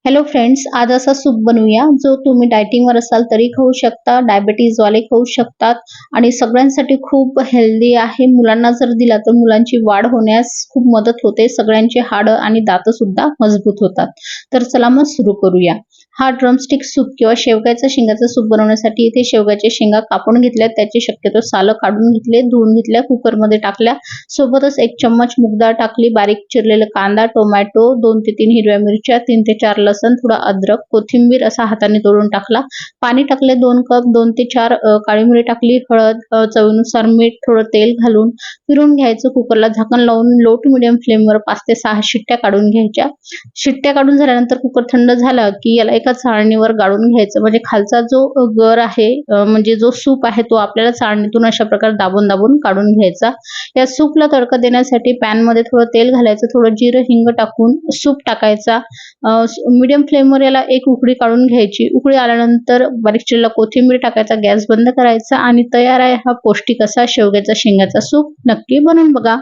Hello friends, आज असा soup बनवूया जो तुम्ही डायटिंगवर असाल तरी खाऊ शकता, डायबिटीज वाले खाऊ शकतात आणि सगळ्यांसाठी खूप हेल्दी आहे। मुलांना जर दिला तर मुलांची वाढ होण्यास खूप मदत होते, सगळ्यांचे हाडं आणि दात सुद्धा मजबूत होतात। तर चला मग सुरू करूया। हा ड्रमस्टिक सूप किंवा शेवग्याच्या शेंगाचा सूप बनवण्यासाठी इथे शेवग्याच्या शेंगा कापून घेतल्या, त्याचे शक्यतो सालं काढून घेतले, धुवून घेतल्या, कुकरमध्ये टाकल्या, सोबतच 1 चम्मच मूग डाळ टाकली, बारीक चिरलेला कांदा, टोमॅटो, 2 ते 3 हिरव्या मिरच्या, 3 ते 4 लसण, थोडा अद्रक, कोथिंबीर असा हाताने तोडून टाकला, पाणी टाकले 2 कप, 2 ते 4 काळी मिरी टाकली, हळद, चवीनुसार मीठ, थोडं तेल घालून फिरून घ्यायचं। कुकरला झाकण लावून लो टू मीडियम फ्लेमवर 5 ते 6 शिट्ट्या काढून घ्यायच्या। शिट्ट्या काढून झाल्यानंतर कुकर थंड झाला की याला एका चाळणीवर गाळून घ्यायचं, म्हणजे खालचा जो गर आहे, म्हणजे जो सूप आहे तो आपल्याला चाळणीतून अशा प्रकारे दाबून दाबून काढून घ्यायचा। या सूपला तडका देण्यासाठी पॅन मध्ये थोडं तेल घालायचं, थोडं जिरं हिंग टाकून सूप टाकायचा। मीडियम फ्लेमवर याला एक उकळी काढून घ्यायची। उकळी आल्यानंतर बारीक चिरलेला कोथिंबीर टाकायचा, गॅस बंद करायचा आणि तयार आहे हा पौष्टिक असा शेवग्याचा शेंगाचा सूप। नक्की बनवून बघा।